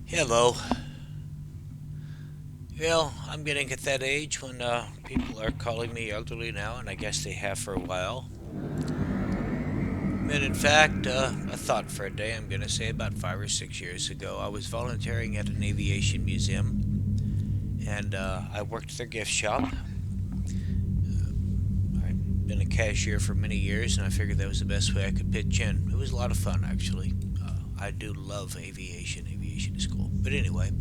Hello. Well, I'm getting at that age when people are calling me elderly now, and I guess they have for a while. And in fact, a thought for a day, I'm going to say about 5 or 6 years ago, I was volunteering at an aviation museum, and I worked at their gift shop. I've been a cashier for many years, and I figured that was the best way I could pitch in. It was a lot of fun, actually. I do love aviation. Aviation is cool. But anyway,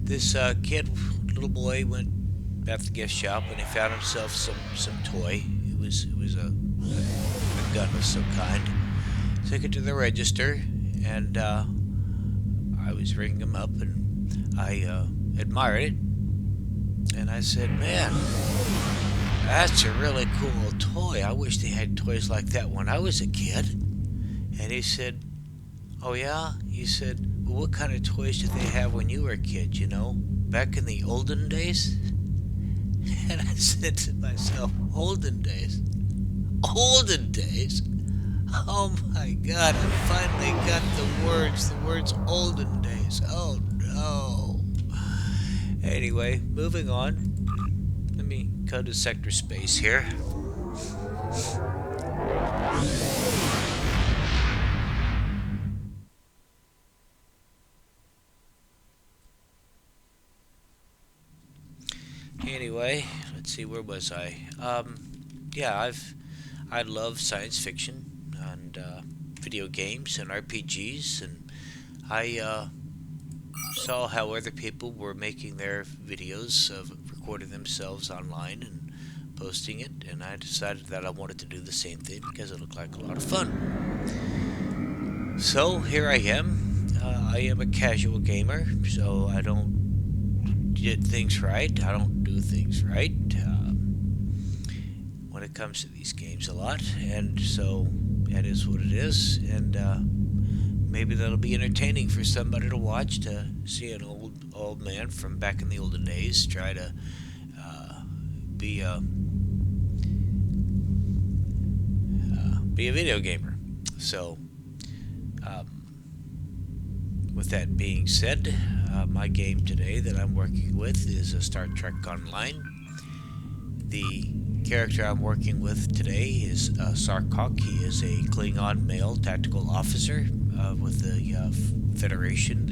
this little boy, went at the gift shop and he found himself some toy. It was a gun of some kind. Took it to the register, and I was ringing him up, and I admired it, and I said, "Man, that's a really cool toy. I wish they had toys like that when I was a kid." And he said, "Oh yeah?" He said, "Well, what kind of toys did they have when you were a kid, back in the olden days?" And I said to myself, olden days? Olden days? Oh my god, I finally got the words olden days. Oh no. Anyway, moving on. Let me go to sector space here. Anyway, let's see, where was I? Yeah, I love science fiction and video games and RPGs, and I saw how other people were making their videos of recording themselves online and posting it, and I decided that I wanted to do the same thing because it looked like a lot of fun. So here I am. I am a casual gamer, so I don't get things right. I don't do things right when it comes to these games a lot, and so that is what it is. And maybe that'll be entertaining for somebody to watch, to see an old man from back in the olden days try to be a video gamer. So, with that being said, my game today that I'm working with is a Star Trek Online. The character I'm working with today is Sarkok. He is a Klingon male tactical officer with the Federation.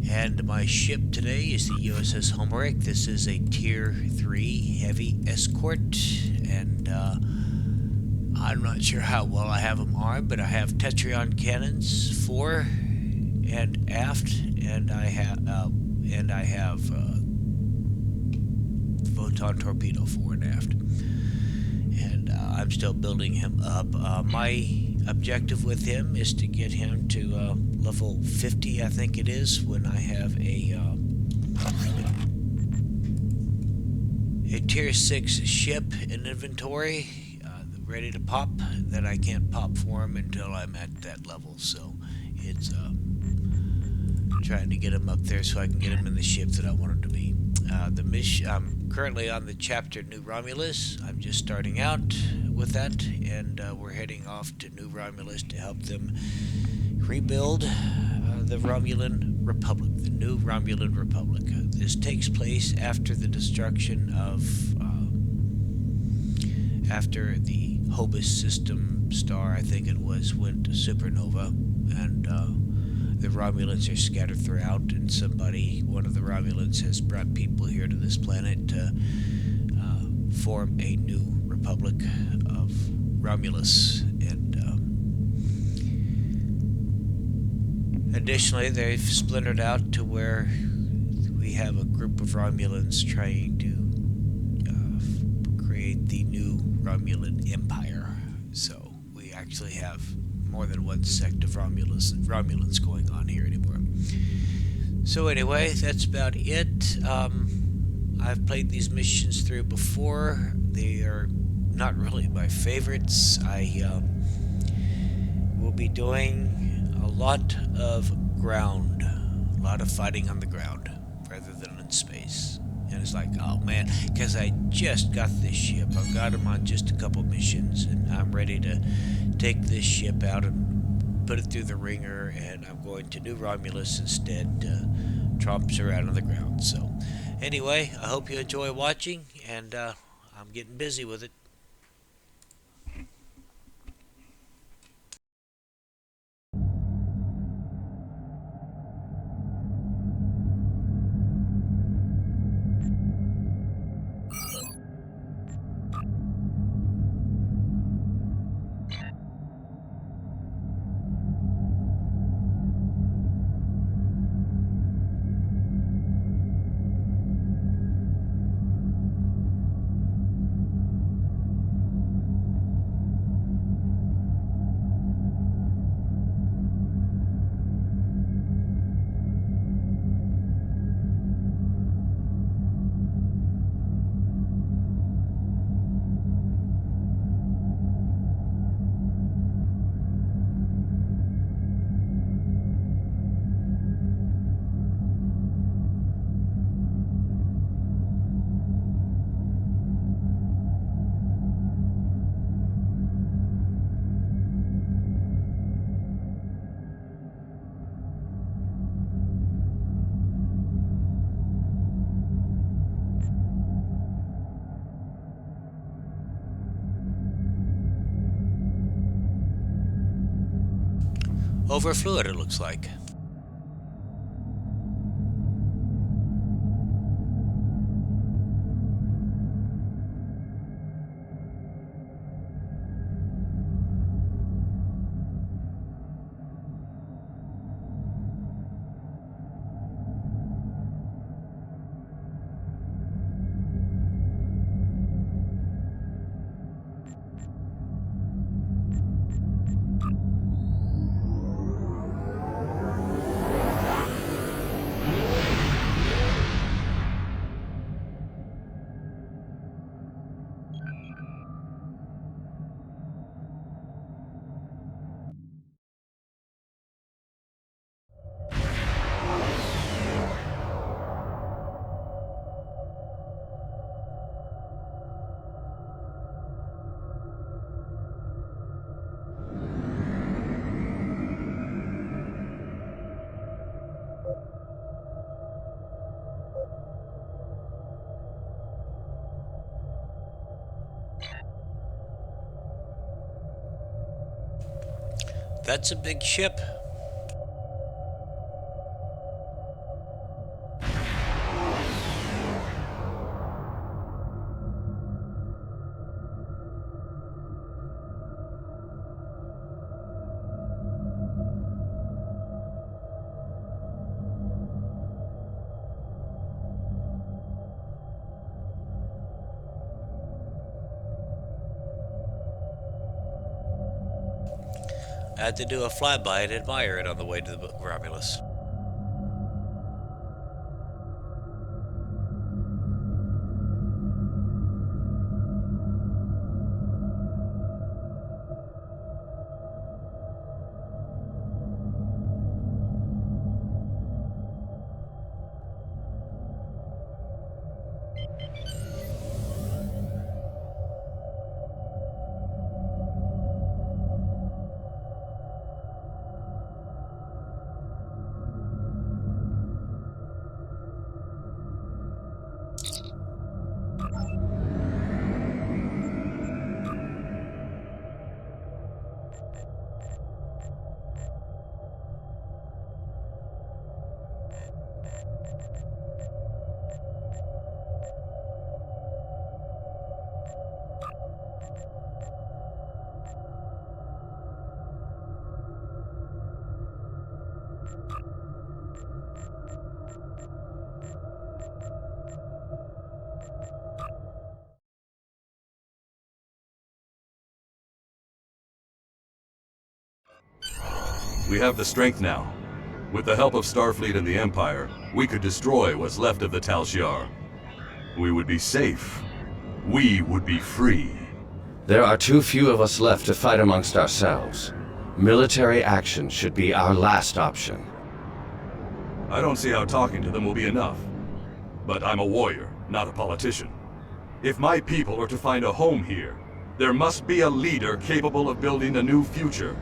And my ship today is the USS Homeric. This is a Tier 3 heavy escort, and I'm not sure how well I have them armed, but I have Tetrion cannons fore and aft, and I have photon torpedo fore and aft, and I'm still building him up. My objective with him is to get him to level 50, I think it is, when I have a Tier 6 ship in inventory, ready to pop, that I can't pop for him until I'm at that level. So it's trying to get him up there so I can get him in the ship that I want him to be. I'm currently on the chapter New Romulus. I'm just starting out with that, and we're heading off to New Romulus to help them rebuild the Romulan Republic, the New Romulan Republic. This takes place after the destruction of after the Hobus system star, I think it was, went supernova, and the Romulans are scattered throughout, and one of the Romulans, has brought people here to this planet to form a new Republic of Romulus. And additionally, they've splintered out to where we have a group of Romulans trying to create the new Romulan Empire. So we actually have more than one sect of Romulans going on here anymore. So anyway, that's about it. I've played these missions through before. They are not really my favorites. I will be doing a lot of ground, a lot of fighting on the ground rather than in space. And it's like, oh man, because I just got this ship. I've got him on just a couple missions, and I'm ready to take this ship out and put it through the ringer, and I'm going to New Romulus instead to tromps around on the ground. So, anyway, I hope you enjoy watching, and I'm getting busy with it. Overfluid, it looks like. That's a big ship. I had to do a flyby and admire it on the way to the Romulus. We have the strength now. With the help of Starfleet and the Empire, we could destroy what's left of the Tal Shiar. We would be safe. We would be free. There are too few of us left to fight amongst ourselves. Military action should be our last option. I don't see how talking to them will be enough. But I'm a warrior, not a politician. If my people are to find a home here, there must be a leader capable of building a new future.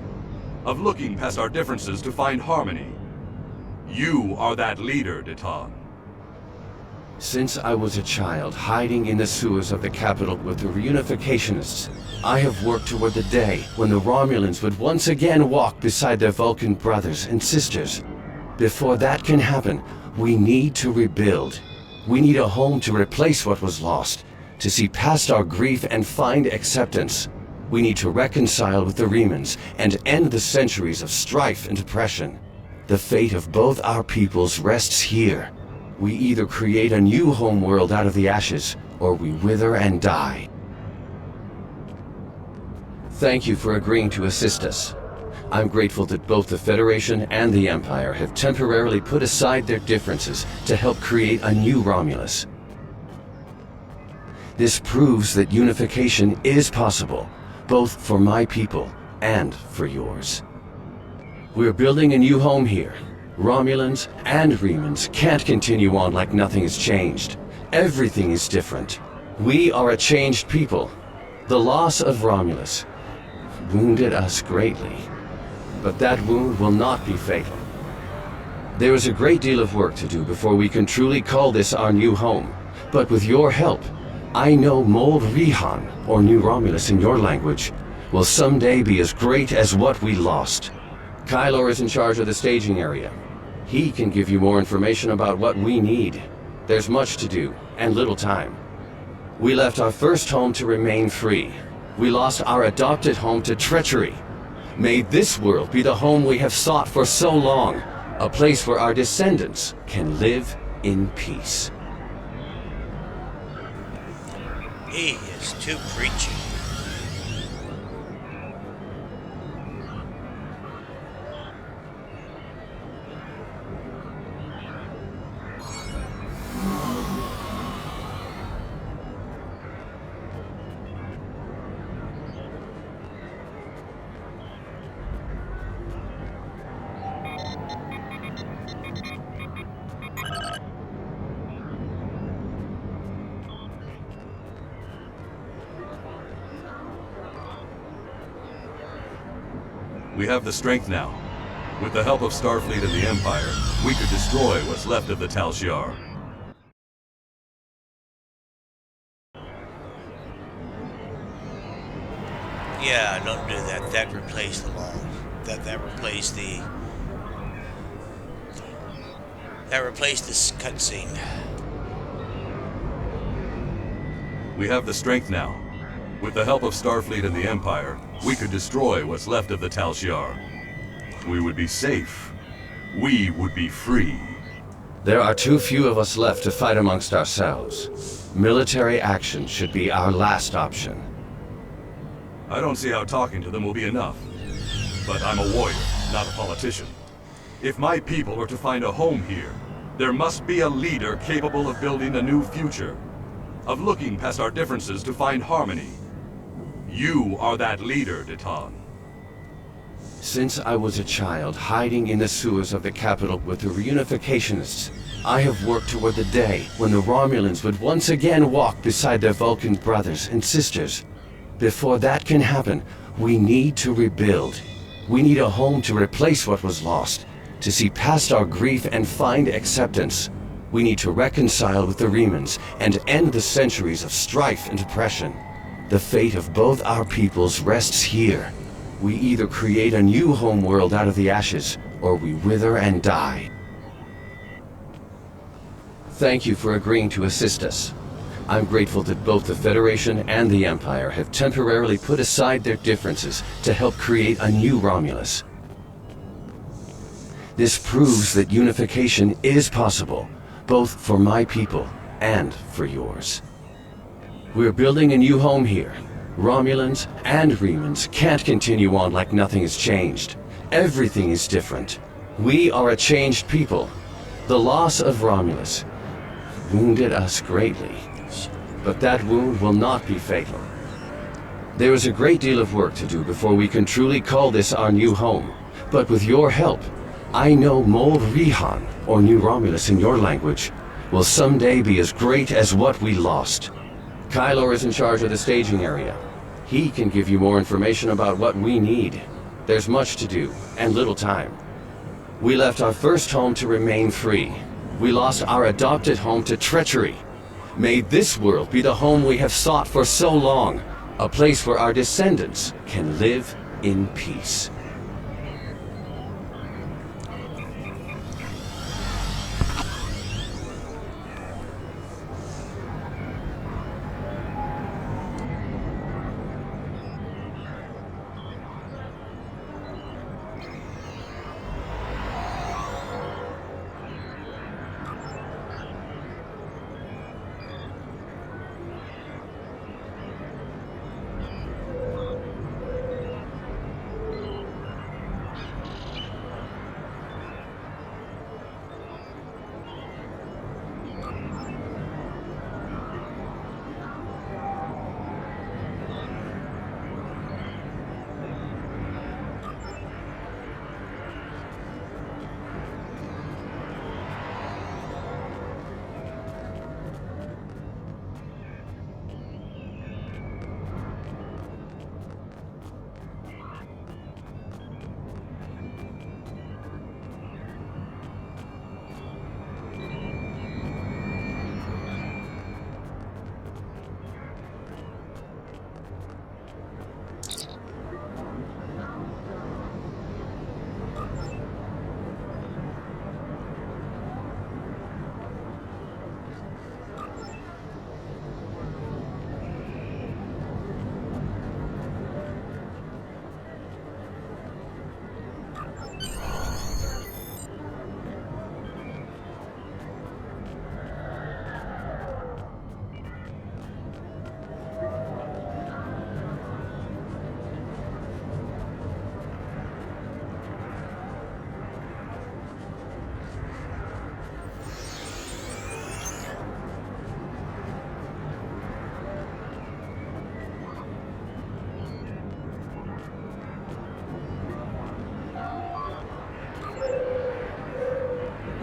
of looking past our differences to find harmony. You are that leader, Deton. Since I was a child hiding in the sewers of the capital with the reunificationists, I have worked toward the day when the Romulans would once again walk beside their Vulcan brothers and sisters. Before that can happen, we need to rebuild. We need a home to replace what was lost, to see past our grief and find acceptance. We need to reconcile with the Remans and end the centuries of strife and oppression. The fate of both our peoples rests here. We either create a new homeworld out of the ashes, or we wither and die. Thank you for agreeing to assist us. I'm grateful that both the Federation and the Empire have temporarily put aside their differences to help create a new Romulus. This proves that unification is possible, both for my people and for yours. We're building a new home here. Romulans and Remans can't continue on like nothing has changed. Everything is different. We are a changed people. The loss of Romulus wounded us greatly, but that wound will not be fatal. There is a great deal of work to do before we can truly call this our new home, but with your help, I know Mold Rihan, or New Romulus in your language, will someday be as great as what we lost. Kylor is in charge of the staging area. He can give you more information about what we need. There's much to do, and little time. We left our first home to remain free. We lost our adopted home to treachery. May this world be the home we have sought for so long, a place where our descendants can live in peace. He is too preachy. We have the strength now. With the help of Starfleet and the Empire, we could destroy what's left of the Tal Shiar. Yeah, don't do that. That replaced the law. That replaced this cutscene. We have the strength now. With the help of Starfleet and the Empire, we could destroy what's left of the Tal Shiar. We would be safe. We would be free. There are too few of us left to fight amongst ourselves. Military action should be our last option. I don't see how talking to them will be enough. But I'm a warrior, not a politician. If my people are to find a home here, there must be a leader capable of building a new future, of looking past our differences to find harmony. You are that leader, Deton. Since I was a child hiding in the sewers of the capital with the reunificationists, I have worked toward the day when the Romulans would once again walk beside their Vulcan brothers and sisters. Before that can happen, we need to rebuild. We need a home to replace what was lost, to see past our grief and find acceptance. We need to reconcile with the Remans and end the centuries of strife and oppression. The fate of both our peoples rests here. We either create a new homeworld out of the ashes, or we wither and die. Thank you for agreeing to assist us. I'm grateful that both the Federation and the Empire have temporarily put aside their differences to help create a new Romulus. This proves that unification is possible, both for my people and for yours. We're building a new home here. Romulans and Remans can't continue on like nothing has changed. Everything is different. We are a changed people. The loss of Romulus wounded us greatly, but that wound will not be fatal. There is a great deal of work to do before we can truly call this our new home, but with your help, I know Mold Rihan, or New Romulus in your language, will someday be as great as what we lost. Kylor is in charge of the staging area. He can give you more information about what we need. There's much to do, and little time. We left our first home to remain free. We lost our adopted home to treachery. May this world be the home we have sought for so long, a place where our descendants can live in peace.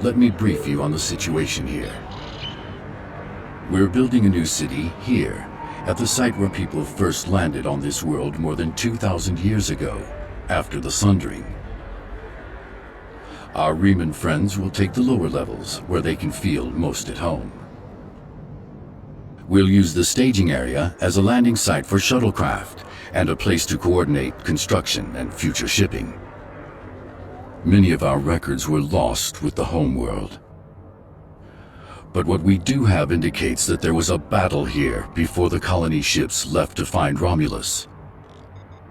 Let me brief you on the situation here. We're building a new city here, at the site where people first landed on this world more than 2,000 years ago, after the Sundering. Our Riemann friends will take the lower levels, where they can feel most at home. We'll use the staging area as a landing site for shuttlecraft, and a place to coordinate construction and future shipping. Many of our records were lost with the homeworld. But what we do have indicates that there was a battle here before the colony ships left to find Romulus.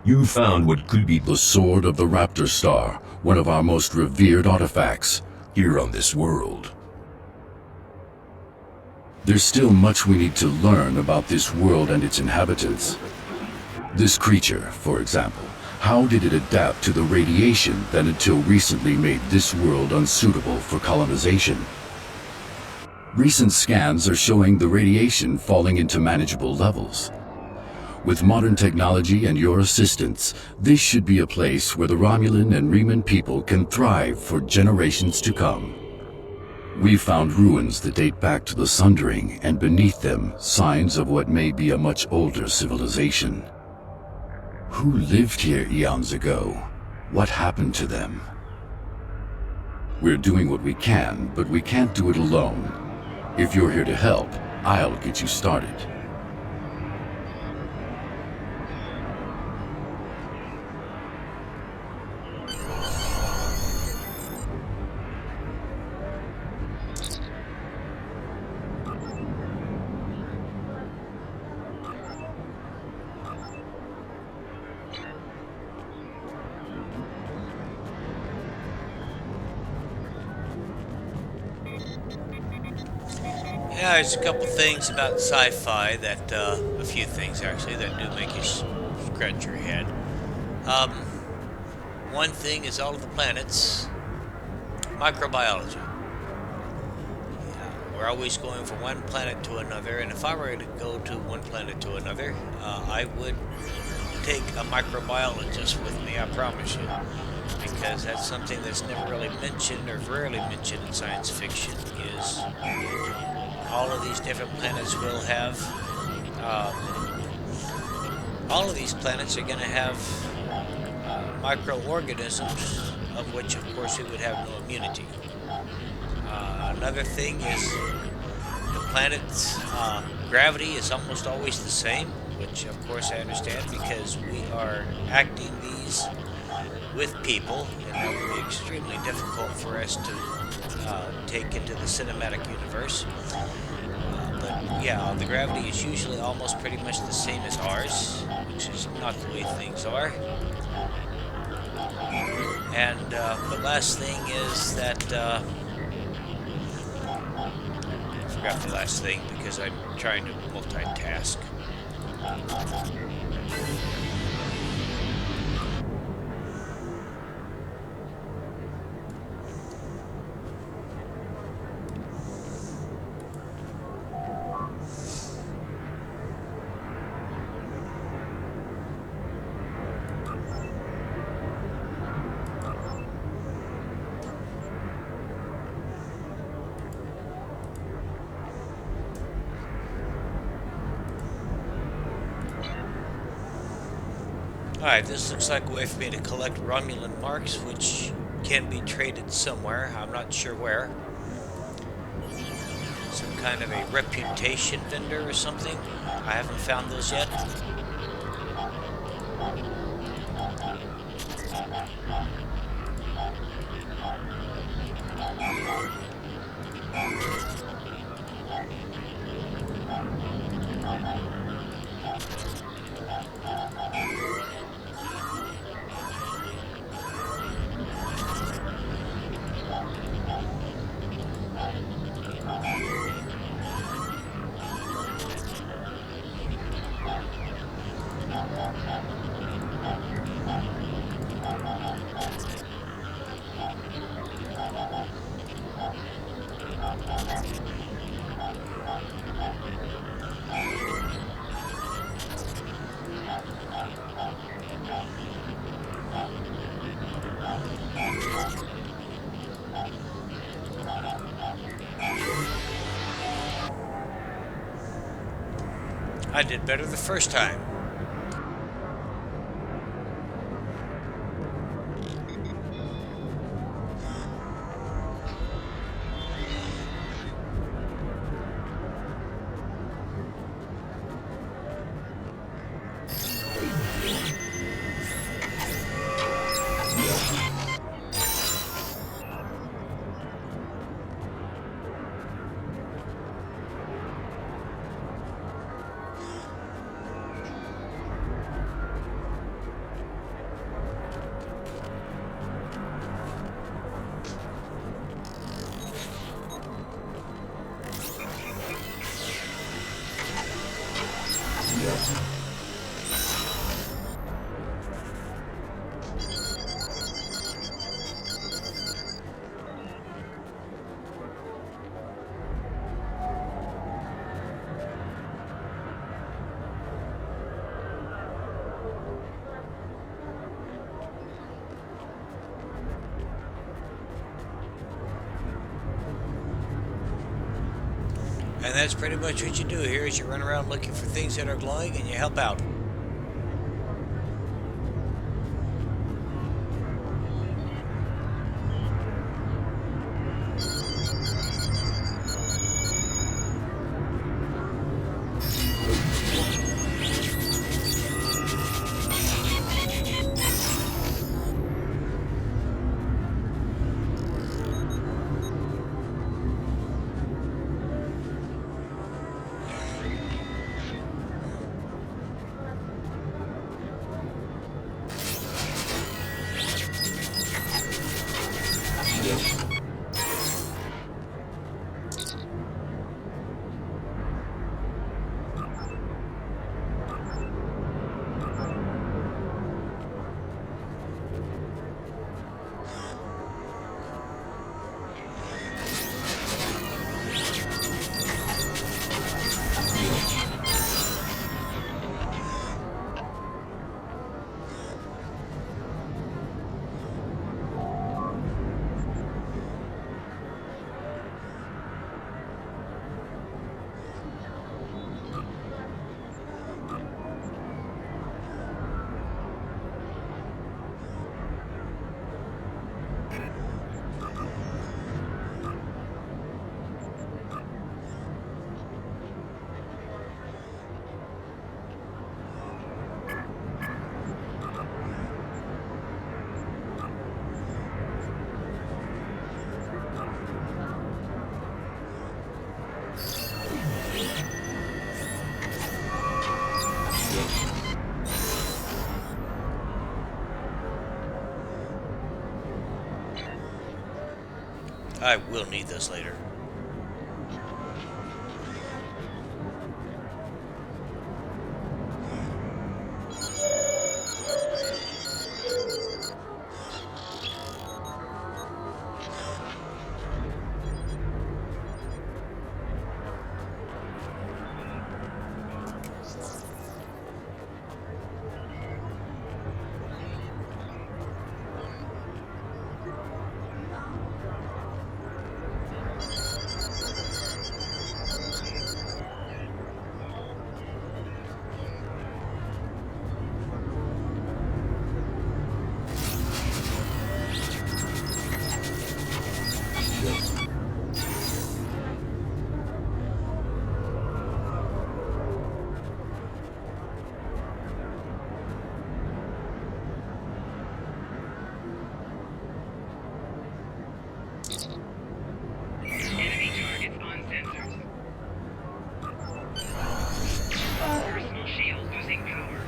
You found what could be The Sword of the Raptor Star, one of our most revered artifacts, here on this world. There's still much we need to learn about this world and its inhabitants. This creature, for example, how did it adapt to the radiation that until recently made this world unsuitable for colonization? Recent scans are showing the radiation falling into manageable levels. With modern technology and your assistance, this should be a place where the Romulan and Riemann people can thrive for generations to come. We've found ruins that date back to the Sundering, and beneath them, signs of what may be a much older civilization. Who lived here eons ago? What happened to them? We're doing what we can, but we can't do it alone. If you're here to help, I'll get you started. Yeah, there's a couple things about sci-fi that, a few things actually, that do make you scratch your head. One thing is all of the planets, microbiology. We're always going from one planet to another, and if I were to go to one planet to another, I would take a microbiologist with me, I promise you. Because that's something that's never really mentioned, or rarely mentioned in science fiction, is all of these different planets will have, all of these planets are going to have microorganisms, of which, of course, we would have no immunity. Another thing is the planet's gravity is almost always the same, which, of course, I understand because we are acting these with people, and that would be extremely difficult for us to take into the cinematic universe. But yeah, the gravity is usually almost pretty much the same as ours, which is not the way things are. And the last thing is that I forgot the last thing because I'm trying to multitask. Alright, this looks like a way for me to collect Romulan marks, which can be traded somewhere. I'm not sure where. Some kind of a reputation vendor or something. I haven't found those yet. I did better the first time. And that's pretty much what you do here is you run around looking for things that are glowing and you help out. I will need those later. Enemy targets on sensors. Personal shield losing power.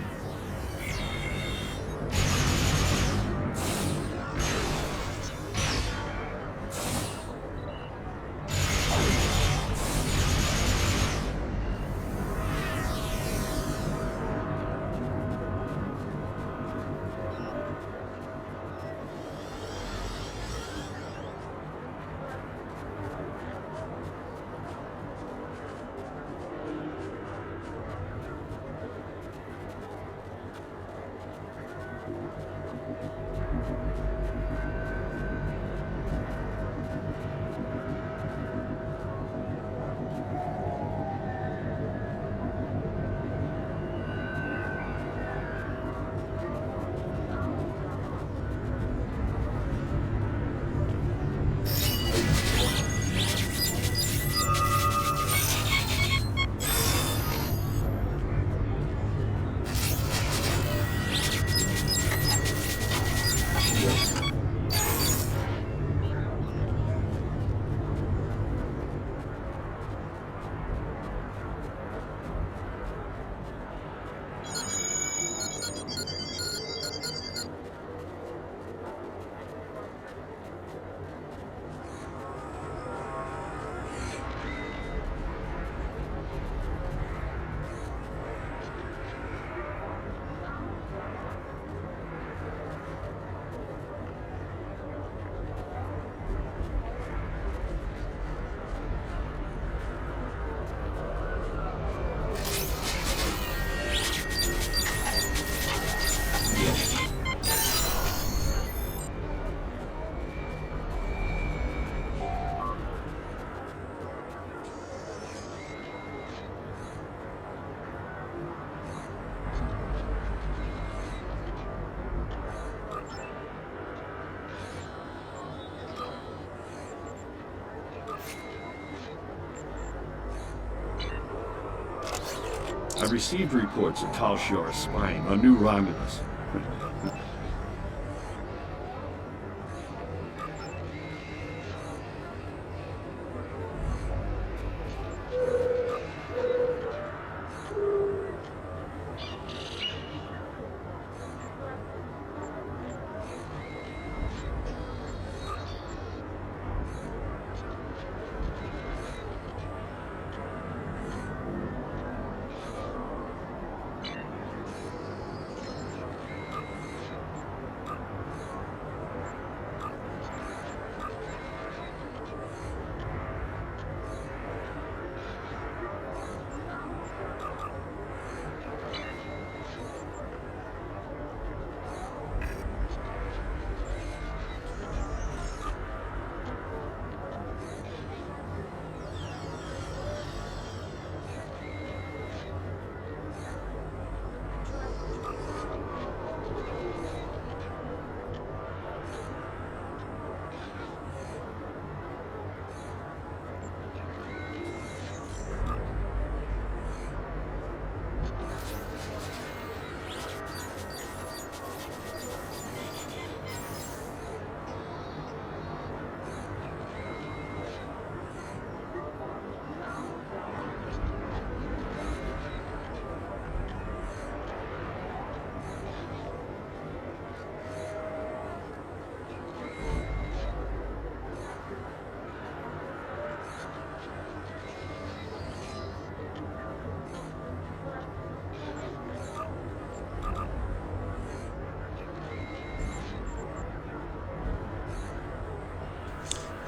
I've received reports of Tal Shiar spying on new Romulus.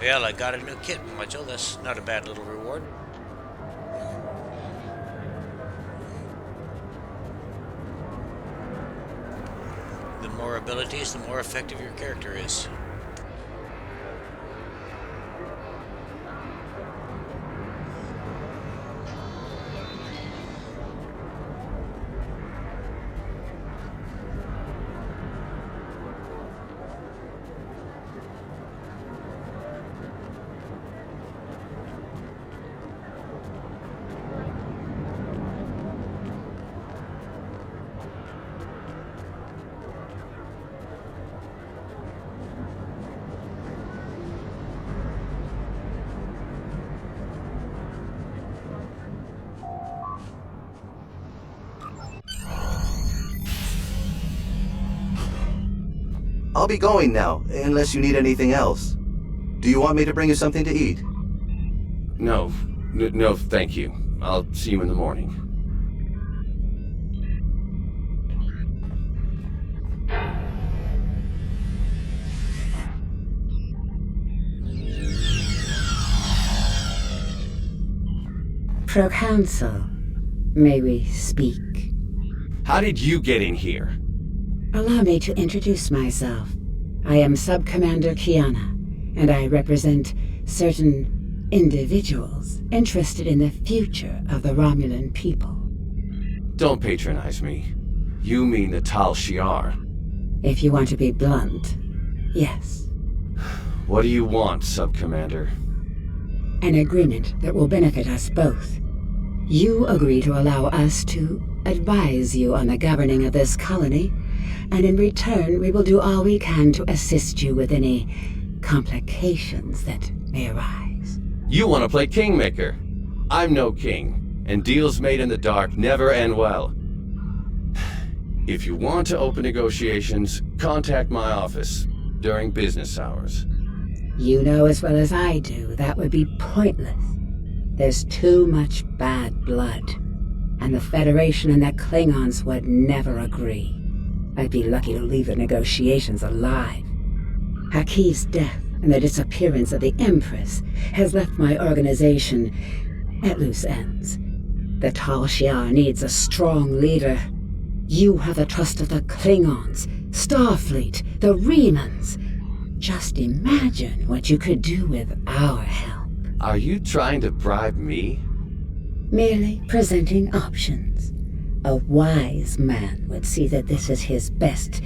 Well, I got a new kit, Mitchell. That's not a bad little reward. The more abilities, the more effective your character is. I'll be going now, unless you need anything else. Do you want me to bring you something to eat? No, thank you. I'll see you in the morning. Proconsul, may we speak? How did you get in here? Allow me to introduce myself. I am Sub-Commander Kiana, and I represent certain individuals interested in the future of the Romulan people. Don't patronize me. You mean the Tal Shiar. If you want to be blunt, yes. What do you want, Sub-Commander? An agreement that will benefit us both. You agree to allow us to advise you on the governing of this colony, and in return we will do all we can to assist you with any complications that may arise. You want to play Kingmaker. I'm no king, and deals made in the dark never end well. If you want to open negotiations, contact my office during business hours. You know as well as I do that would be pointless. There's too much bad blood, and the Federation and the Klingons would never agree. I'd be lucky to leave the negotiations alive. Hakiv's death and the disappearance of the Empress has left my organization at loose ends. The Tal Shiar needs a strong leader. You have the trust of the Klingons, Starfleet, the Remans. Just imagine what you could do with our help. Are you trying to bribe me? Merely presenting options. A wise man would see that this is his best,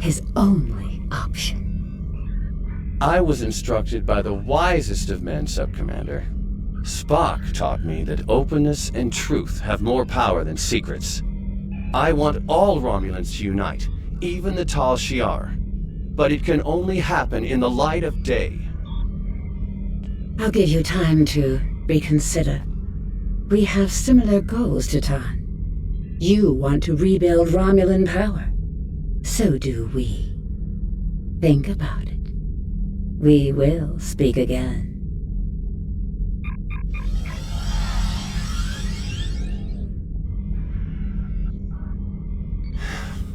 his only option. I was instructed by the wisest of men, Sub-Commander. Spock taught me that openness and truth have more power than secrets. I want all Romulans to unite, even the Tal Shiar. But it can only happen in the light of day. I'll give you time to reconsider. We have similar goals, Titan. You want to rebuild Romulan power. So do we. Think about it. We will speak again.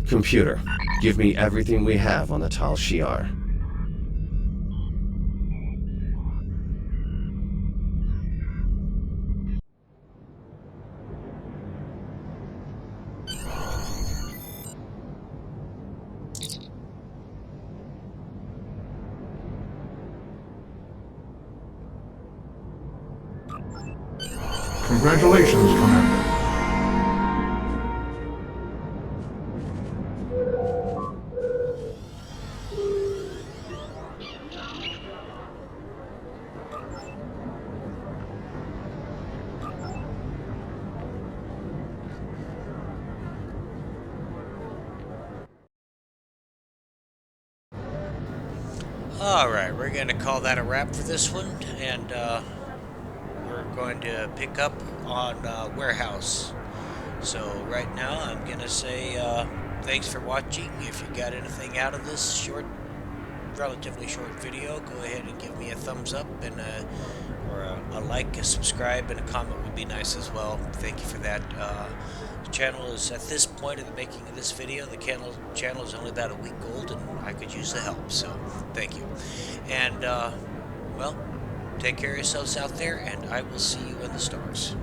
Computer, give me everything we have on the Tal Shiar. Congratulations, Commander. Alright, we're going to call that a wrap for this one, and we're going to pick up on Warehouse. So right now I'm going to say thanks for watching. If you got anything out of this relatively short video, go ahead and give me a thumbs up, and or a like, a subscribe, and a comment would be nice as well. Thank you for that. The channel is, at this point of the making of this video, the channel is only about a week old, and I could use the help, so thank you. And Well, take care of yourselves out there, and I will see you in the stars.